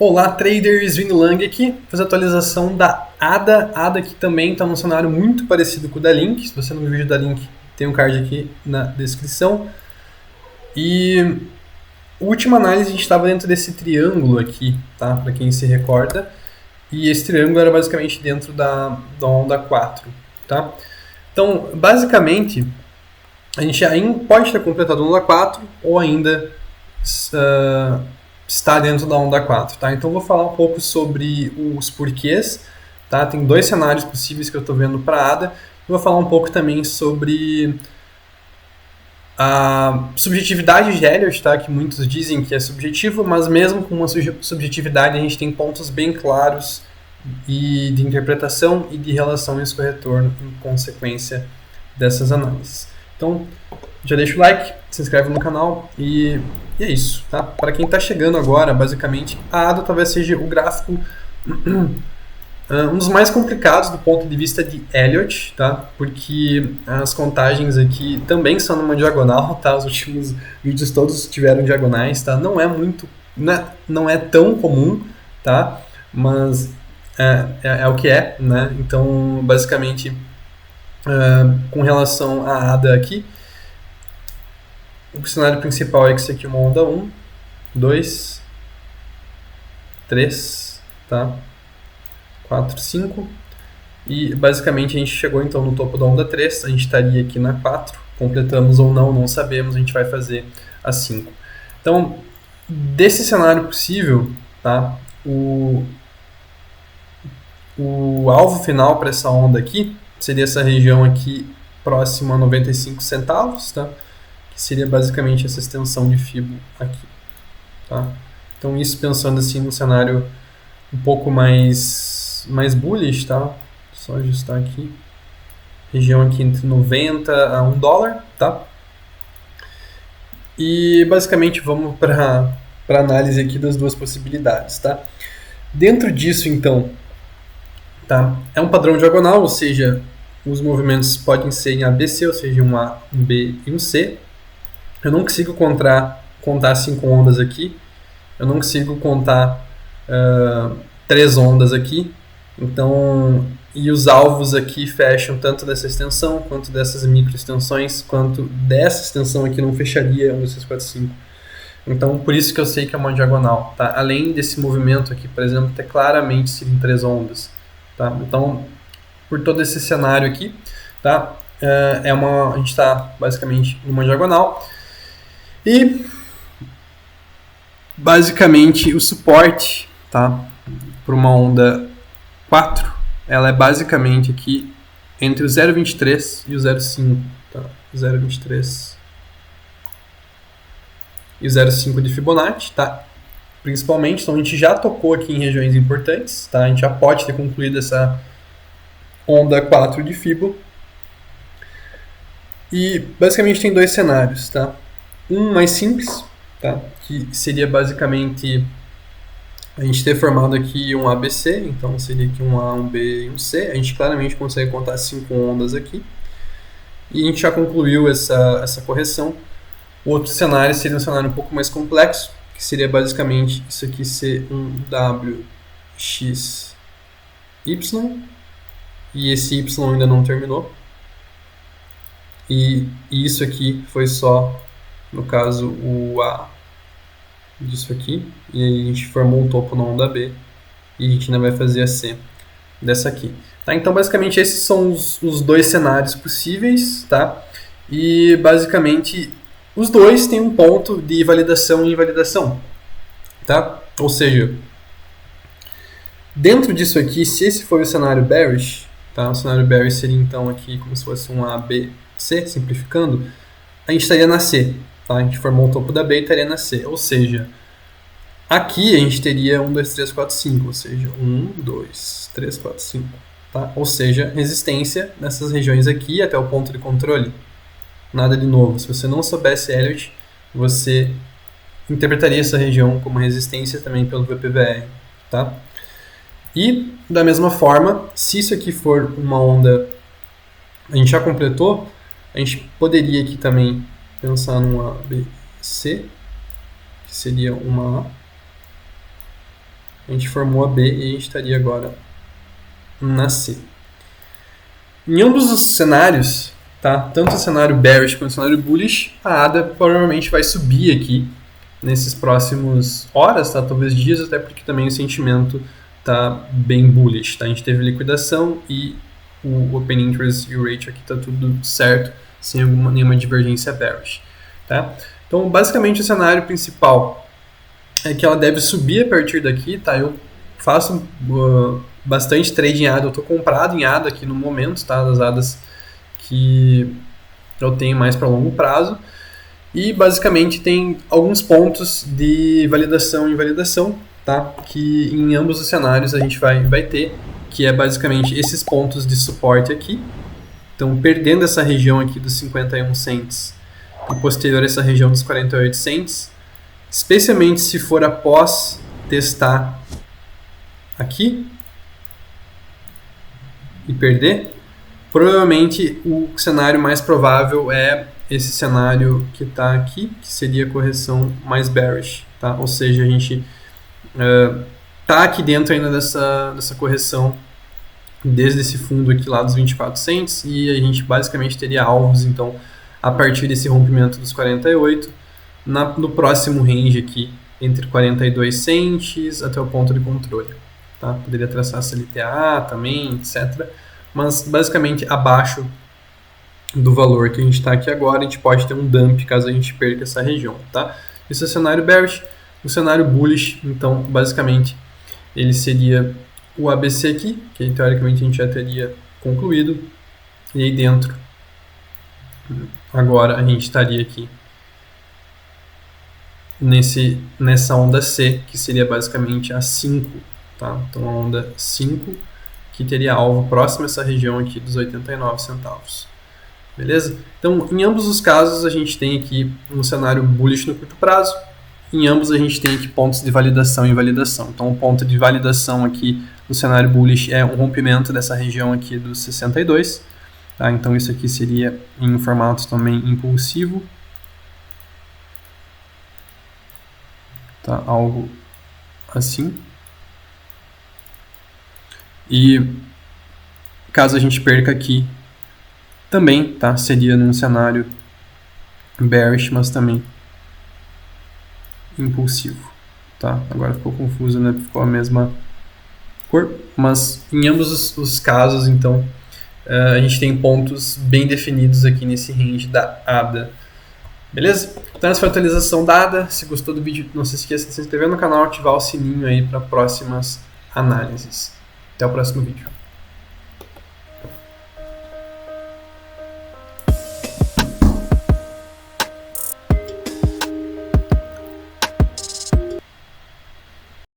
Olá, traders, Vini Lang aqui, fazer a atualização da ADA. A ADA aqui também está num cenário muito parecido com o da Link. Se você não viu o vídeo da Link, tem um card aqui na descrição. E a última análise a gente estava dentro desse triângulo aqui, tá? Para quem se recorda. E esse triângulo era basicamente dentro da onda 4, tá? Então, basicamente, a gente ainda pode ter completado a onda 4 ou ainda está dentro da onda 4, tá? Então, vou falar um pouco sobre os porquês, tá? Tem dois cenários possíveis que eu estou vendo para a ADA. Vou falar um pouco também sobre a subjetividade de Elliott, tá? Que muitos dizem que é subjetivo, mas mesmo com uma subjetividade a gente tem pontos bem claros e de interpretação e de relações com o retorno em consequência dessas análises. Então, já deixa o like, se inscreve no canal e é isso, tá? Para quem está chegando agora, basicamente, a ADA talvez seja o gráfico um dos mais complicados do ponto de vista de Elliott, tá? Porque as contagens aqui também são numa diagonal, tá? Os últimos vídeos todos tiveram diagonais, tá? Não é tão comum, tá? Mas é o que é, né? Então, basicamente, com relação à ADA aqui, o cenário principal é que isso aqui é uma onda 1, 2, 3, tá? 4, 5. E basicamente a gente chegou então no topo da onda 3, a gente estaria aqui na 4, completamos ou não, não sabemos, a gente vai fazer a 5. Então, desse cenário possível, tá? O alvo final para essa onda aqui seria essa região aqui próxima a 95 centavos, tá? Que seria basicamente essa extensão de Fibo aqui, tá? Então isso pensando assim no cenário um pouco mais bullish, tá? Só ajustar aqui. Região aqui entre 90 a $1, tá? E basicamente vamos para a análise aqui das duas possibilidades, tá? Dentro disso então, tá? É um padrão diagonal, ou seja, os movimentos podem ser em ABC, ou seja, um A, um B e um C. Eu não consigo contar 5 ondas aqui. Eu não consigo contar 3 ondas aqui. Então, e os alvos aqui fecham tanto dessa extensão, quanto dessas microextensões, quanto dessa extensão aqui não fecharia 1, 2, 3, 4, 5. Então, por isso que eu sei que é uma diagonal, tá? Além desse movimento aqui, por exemplo, ter claramente sido em 3 ondas, tá? Então, por todo esse cenário aqui, tá? A gente está basicamente numa diagonal. E basicamente o suporte, tá, para uma onda 4, ela é basicamente aqui entre o 0,23 e o 0,5, tá? 0,23 e o 0,5 de Fibonacci, tá? Principalmente, então a gente já tocou aqui em regiões importantes, tá? A gente já pode ter concluído essa onda 4 de Fibo. E basicamente tem dois cenários, tá? Um mais simples, tá? Que seria basicamente a gente ter formado aqui um ABC, então seria aqui um A, um B e um C. A gente claramente consegue contar 5 ondas aqui. E a gente já concluiu essa correção. O outro cenário seria um cenário um pouco mais complexo, que seria basicamente isso aqui ser um WXY. E esse Y ainda não terminou. E isso aqui foi só, no caso, o A disso aqui, e aí a gente formou um topo na onda B, e a gente ainda vai fazer a C dessa aqui. Tá? Então, basicamente, esses são os dois cenários possíveis, tá? E, basicamente, os dois têm um ponto de validação e invalidação, tá? Ou seja, dentro disso aqui, se esse for o cenário bearish, tá? O cenário bearish seria, então, aqui como se fosse um A, B, C, simplificando, a gente estaria na C, tá? A gente formou o topo da B e estaria na C, ou seja, aqui a gente teria 1, 2, 3, 4, 5, ou seja, 1, 2, 3, 4, 5, tá? Ou seja, resistência nessas regiões aqui até o ponto de controle. Nada de novo, se você não soubesse Elliott, você interpretaria essa região como resistência também pelo VPVR, tá? E, da mesma forma, se isso aqui for uma onda, a gente já completou, a gente poderia aqui também pensar numa ABC, que seria uma A, A gente formou a B e a gente estaria agora na C. Em ambos os cenários, tá? Tanto o cenário bearish quanto o cenário bullish, a ADA provavelmente vai subir aqui nesses próximos horas, tá? Talvez dias, até porque também o sentimento tá bem bullish, tá? A gente teve liquidação e o Open Interest e o Rate aqui tá tudo certo, sem nenhuma divergência bearish, tá? Então, basicamente, o cenário principal é que ela deve subir a partir daqui, tá? Eu faço bastante trade em ADA, eu tô comprado em ADA aqui no momento, tá? Das ADAs que eu tenho mais para longo prazo. E basicamente tem alguns pontos de validação e invalidação, tá? Que em ambos os cenários a gente vai ter, que é basicamente esses pontos de suporte aqui. Então, perdendo essa região aqui dos 51 cents e posterior a essa região dos 48 cents, especialmente se for após testar aqui e perder, provavelmente o cenário mais provável é esse cenário que está aqui, que seria a correção mais bearish, tá? Ou seja, a gente está aqui dentro ainda dessa correção desde esse fundo aqui lá dos 24 cents e a gente basicamente teria alvos, então, a partir desse rompimento dos 48, no próximo range aqui, entre 42 cents até o ponto de controle, tá? Poderia traçar CLTA também, etc., mas basicamente abaixo do valor que a gente está aqui agora, a gente pode ter um dump caso a gente perca essa região, tá? Esse é o cenário bearish. O cenário bullish, então, basicamente, ele seria o ABC aqui, que teoricamente a gente já teria concluído, e aí dentro, agora a gente estaria aqui nessa onda C, que seria basicamente a 5, tá? Então a onda 5, que teria alvo próximo a essa região aqui dos 89 centavos. Beleza? Então, em ambos os casos, a gente tem aqui um cenário bullish no curto prazo. Em ambos, a gente tem aqui pontos de validação e invalidação. Então, o ponto de validação aqui no cenário bullish é um rompimento dessa região aqui dos 62. Tá? Então, isso aqui seria em formato também impulsivo. Tá? Algo assim. E caso a gente perca aqui, também, tá? Seria num cenário bearish, mas também impulsivo, tá? Agora ficou confuso, né? Ficou a mesma cor, mas em ambos os casos, então, a gente tem pontos bem definidos aqui nesse range da ADA. Beleza? Então essa foi a atualização da ADA. Se gostou do vídeo, não se esqueça de se inscrever no canal e ativar o sininho aí para próximas análises. Até o próximo vídeo.